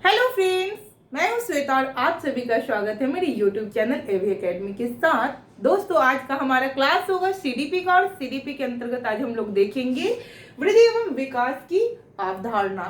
Hello friends, मैं हूं श्वेता और आप सभी का स्वागत है मेरे यूट्यूब चैनल एवी एकेडमी के साथ। दोस्तों, आज का हमारा क्लास होगा सीडीपी का और सीडीपी के अंतर्गत आज हम लोग देखेंगे वृद्धि एवं विकास की अवधारणा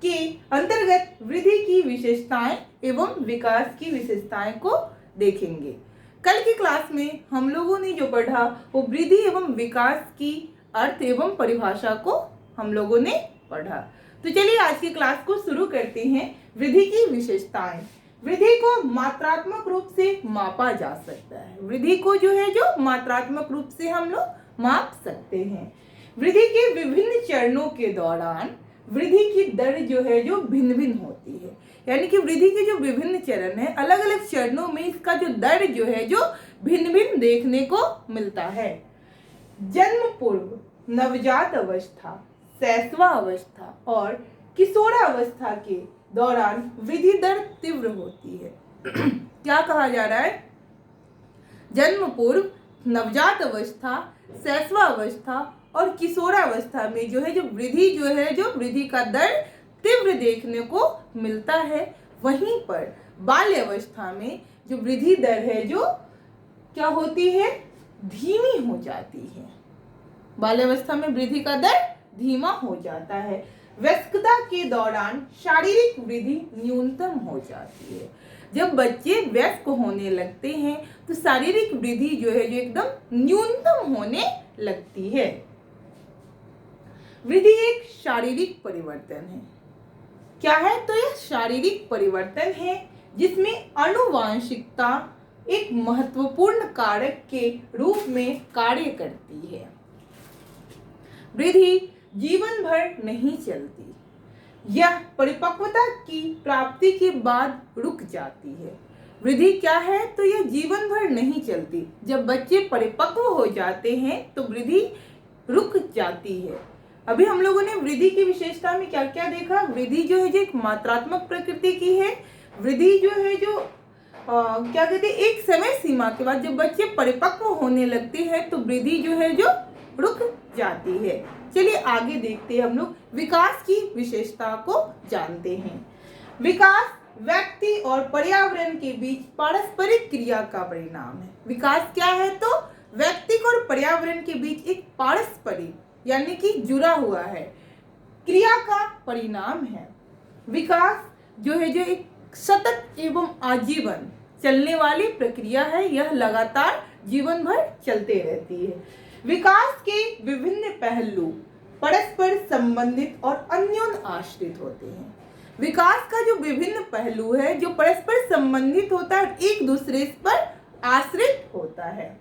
के अंतर्गत वृद्धि की विशेषताएं एवं विकास की विशेषताएं को देखेंगे। कल की क्लास में हम लोगों ने जो पढ़ा वो वृद्धि एवं विकास की अर्थ एवं परिभाषा को हम लोगों ने पढ़ा। तो चलिए आज की क्लास को शुरू करते हैं। वृद्धि की विशेषताएं। वृद्धि को मात्रात्मक रूप से मापा जा सकता है। वृद्धि को जो मात्रात्मक रूप से हम लोग माप सकते हैं। वृद्धि के विभिन्न चरणों के दौरान वृद्धि की दर जो भिन्न भिन्न होती है। यानी कि वृद्धि के जो विभिन्न चरण है, अलग अलग चरणों में इसका जो दर जो भिन्न भिन्न देखने को मिलता है। जन्म पूर्व, नवजात अवस्था, शैशवावस्था और किशोरावस्था के दौरान वृद्धि दर तीव्र होती है। क्या कहा जा रहा है? जन्म पूर्व, नवजात अवस्था, शैशवावस्था और किशोरावस्था में जो वृद्धि का दर तीव्र देखने को मिलता है। वहीं पर बाल्य अवस्था में जो वृद्धि दर है जो क्या होती है? धीमी हो जाती है। बाल्य अवस्था में वृद्धि का दर धीमा हो जाता है। वयस्कता के दौरान शारीरिक वृद्धि न्यूनतम हो जाती है। जब बच्चे वयस्क होने लगते हैं तो शारीरिक वृद्धि जो एकदम न्यूनतम होने लगती है। वृद्धि एक शारीरिक परिवर्तन है। क्या है? तो यह शारीरिक परिवर्तन है जिसमें आनुवांशिकता एक महत्वपूर्ण कारक के रूप में कार्य करती है। वृद्धि जीवन भर नहीं चलती। यह परिपक्वता की प्राप्ति के बाद रुक जाती है। वृद्धि क्या है? तो यह जीवन भर नहीं चलती। जब बच्चे परिपक्व हो जाते हैं तो वृद्धि रुक जाती है। अभी हम लोगों ने वृद्धि की विशेषता में क्या क्या देखा? वृद्धि जो एक मात्रात्मक प्रकृति की है। वृद्धि क्या कहते हैं, एक समय सीमा के बाद जब बच्चे परिपक्व होने लगते हैं तो वृद्धि जो रुक जाती है। चलिए आगे देखते हैं। हम लोग विकास की विशेषता को जानते हैं। विकास व्यक्ति और पर्यावरण के बीच पारस्परिक क्रिया का परिणाम है। विकास क्या है? तो व्यक्ति और पर्यावरण के बीच एक पारस्परिक यानी कि जुड़ा हुआ है क्रिया का परिणाम है। विकास जो एक सतत एवं आजीवन चलने वाली प्रक्रिया है। यह लगातार जीवन भर चलते रहती है। विकास के विभिन्न पहलू परस्पर संबंधित और अन्योन्य आश्रित होते हैं। विकास का जो विभिन्न पहलू है जो परस्पर संबंधित होता है, एक दूसरे पर आश्रित होता है।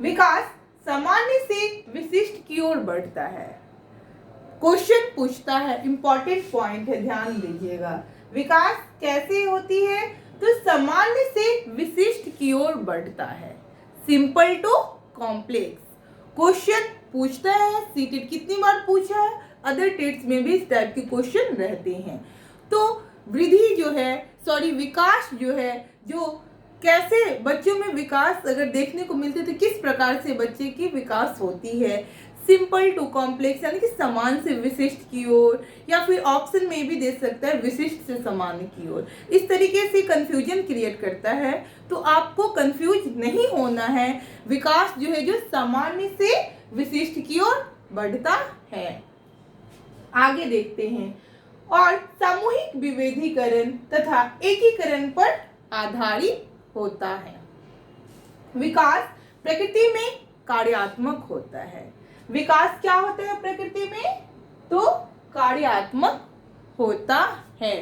विकास सामान्य से विशिष्ट की ओर बढ़ता है। क्वेश्चन पूछता है, इंपॉर्टेंट पॉइंट है, ध्यान दीजिएगा। विकास कैसे होती है? तो सामान्य से विशिष्ट की ओर बढ़ता है। सिंपल टू कॉम्प्लेक्स क्वेश्चन पूछता है। सीटेट कितनी बार पूछा है? अदर टेट्स में भी इस टाइप के क्वेश्चन रहते हैं। तो वृद्धि विकास जो कैसे बच्चों में विकास अगर देखने को मिलते तो किस प्रकार से बच्चे की विकास होती है? सिंपल टू कॉम्प्लेक्स यानी कि समान से विशिष्ट की ओर, या फिर ऑप्शन में भी दे सकता है विशिष्ट से सामान्य की ओर। इस तरीके से कंफ्यूजन क्रिएट करता है। तो आपको कंफ्यूज नहीं होना है। विकास जो सामान्य से विशिष्ट की ओर बढ़ता है। आगे देखते हैं। और सामूहिक विभेदीकरण तथा एकीकरण पर आधारित होता है। विकास प्रकृति में कार्यात्मक होता है। विकास क्या होता है प्रकृति में? तो कार्यात्मक होता है।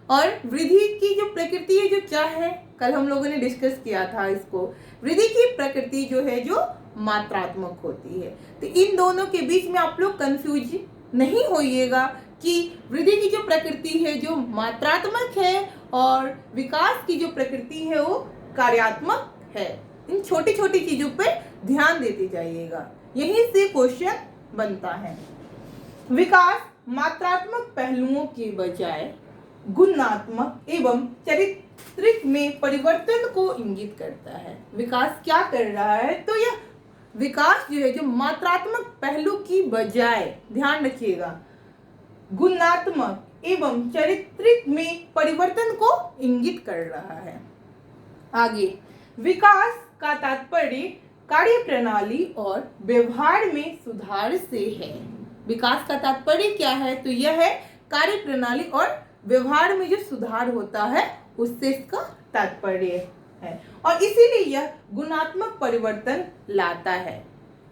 और वृद्धि की जो प्रकृति है जो क्या है, कल हम लोगों ने डिस्कस किया था इसको। वृद्धि की प्रकृति जो मात्रात्मक होती है। तो इन दोनों के बीच में आप लोग कंफ्यूज नहीं होइएगा कि वृद्धि की जो प्रकृति है जो मात्रात्मक है और विकास की जो प्रकृति है वो कार्यात्मक है। इन छोटी छोटी चीजों पर ध्यान देते जाइएगा, यहीं से क्वेश्चन बनता है। विकास मात्रात्मक पहलुओं के बजाय गुणात्मक एवं चारित्रिक में परिवर्तन को इंगित करता है। विकास क्या कर रहा है? तो यह विकास जो मात्रात्मक पहलू की बजाय, ध्यान रखिएगा, गुणात्मक एवं चरित्र में परिवर्तन को इंगित कर रहा है। आगे, विकास का तात्पर्य कार्य प्रणाली और व्यवहार में सुधार से है। विकास का तात्पर्य क्या है? तो यह है कार्य प्रणाली और व्यवहार में जो सुधार होता है उससे इसका तात्पर्य है, और इसीलिए यह गुणात्मक परिवर्तन लाता है।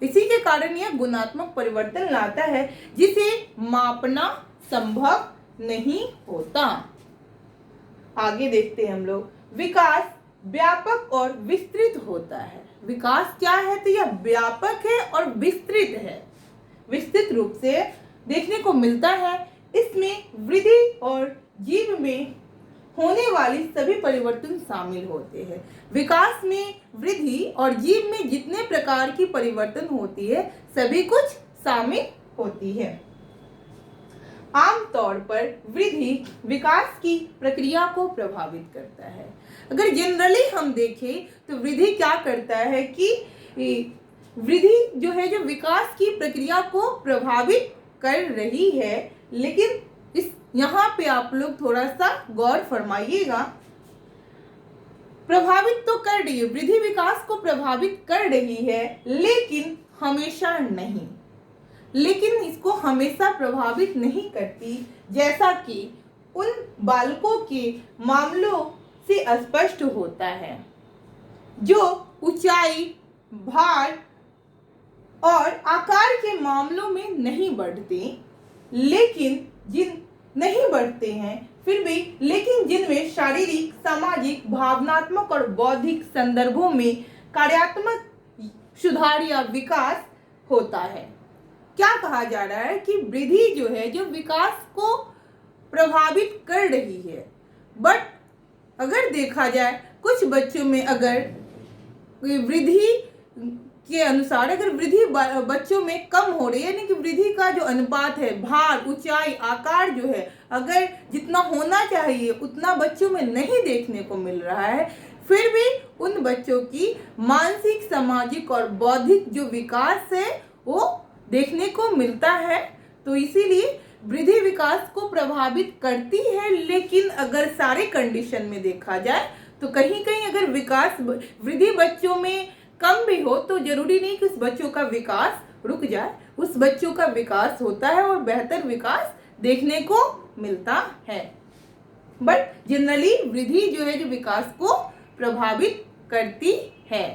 इसी के कारण यह गुणात्मक परिवर्तन लाता है जिसे मापना संभव नहीं होता। आगे देखते हैं हम लोग, विकास व्यापक और विस्तृत होता है। विकास क्या है? तो यह व्यापक है और विस्तृत है, विस्तृत रूप से देखने को मिलता है। इसमें वृद्धि और जीव में होने वाली सभी परिवर्तन शामिल होते हैं। विकास में वृद्धि और जीव में जितने प्रकार की परिवर्तन होती है सभी कुछ शामिल होती है। आमतौर पर वृद्धि विकास की प्रक्रिया को प्रभावित करता है। अगर जनरली हम देखें तो वृद्धि क्या करता है कि वृद्धि जो है जो विकास की प्रक्रिया को प्रभावित कर रही है, लेकिन इस यहाँ पे आप लोग थोड़ा सा गौर फरमाइएगा। प्रभावित तो कर रही है, वृद्धि विकास को प्रभावित कर रही है, लेकिन हमेशा नहीं, लेकिन इसको हमेशा प्रभावित नहीं करती, जैसा कि उन बालकों के मामलों से स्पष्ट होता है जो ऊंचाई, भार और आकार के मामलों में नहीं बढ़ते, लेकिन नहीं बढ़ते हैं फिर भी, लेकिन जिनमें शारीरिक, सामाजिक, भावनात्मक और बौद्धिक संदर्भों में कार्यात्मक सुधार या विकास होता है। क्या कहा जा रहा है कि वृद्धि जो है जो विकास को प्रभावित कर रही है, बट अगर देखा जाए कुछ बच्चों में अगर वृद्धि के अनुसार अगर वृद्धि बच्चों में कम हो रही है, यानी कि वृद्धि का जो अनुपात है, भार, ऊंचाई, आकार जो है अगर जितना होना चाहिए उतना बच्चों में नहीं देखने को मिल रहा है, फिर भी उन बच्चों की मानसिक, सामाजिक और बौद्धिक जो विकास है वो देखने को मिलता है। तो इसीलिए वृद्धि विकास को प्रभावित करती है, लेकिन अगर सारे कंडीशन में देखा जाए तो कहीं कहीं अगर विकास वृद्धि बच्चों में कम भी हो तो जरूरी नहीं कि उस बच्चों का विकास रुक जाए, उस बच्चों का विकास होता है और बेहतर विकास देखने को मिलता है। बट जनरली वृद्धि जो है जो विकास को प्रभावित करती है।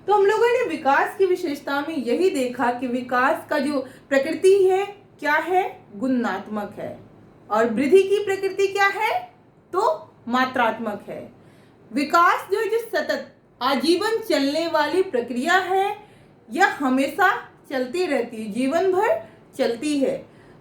तो हम लोगों ने विकास की विशेषता में यही देखा कि विकास का जो प्रकृति है क्या है? गुणात्मक है, और वृद्धि की प्रकृति क्या है? तो मात्रात्मक है। विकास जो है जो सतत आजीवन चलने वाली प्रक्रिया है, यह हमेशा चलती रहती है, जीवन भर चलती है।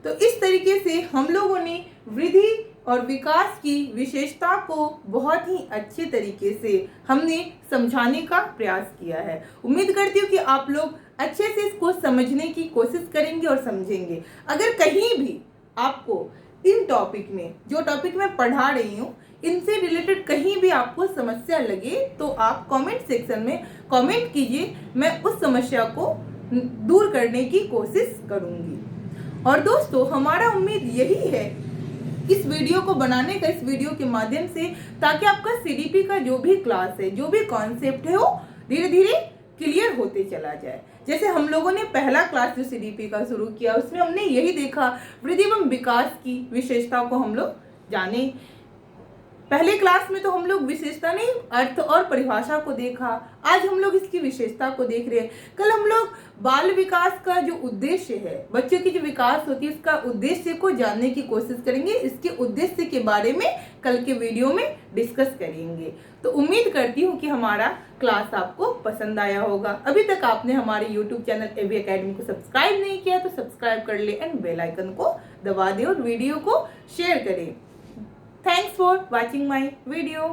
तो इस तरीके से हम लोगों ने वृद्धि और विकास की विशेषता को बहुत ही अच्छे तरीके से हमने समझाने का प्रयास किया है। उम्मीद करती हूँ कि आप लोग अच्छे से इसको समझने की कोशिश करेंगे और समझेंगे। अगर कहीं भी आपको इन टॉपिक में, जो टॉपिक मैं पढ़ा रही हूँ, इनसे रिलेटेड कहीं भी आपको समस्या लगे तो आप कमेंट सेक्शन में कमेंट कीजिए, मैं उस समस्या को दूर करने की कोशिश करूँगी। और दोस्तों, हमारा उम्मीद यही है इस वीडियो को बनाने का, इस वीडियो के माध्यम से, ताकि आपका सीडीपी का जो भी क्लास है, जो भी कॉन्सेप्ट है, वो धीरे धीरे क्लियर होते चला जाए। जैसे हम लोगों ने पहला क्लास जो सीडीपी का शुरू किया उसमें हमने यही देखा, वृद्धि एवं विकास की विशेषता को हम लोग जाने। पहले क्लास में तो हम लोग विशेषता नहीं, अर्थ और परिभाषा को देखा। आज हम लोग इसकी विशेषता को देख रहे हैं। कल हम लोग बाल विकास का जो उद्देश्य है, बच्चों की जो विकास होती है उसका उद्देश्य को जानने की कोशिश करेंगे। इसके उद्देश्य के बारे में कल के वीडियो में डिस्कस करेंगे। तो उम्मीद करती हूँ कि हमारा क्लास आपको पसंद आया होगा। अभी तक आपने हमारे यूट्यूब चैनल एवी एकेडमी को सब्सक्राइब नहीं किया तो सब्सक्राइब कर ले एंड बेल आइकन को दबा दें और वीडियो को शेयर करें। Thanks for watching my video.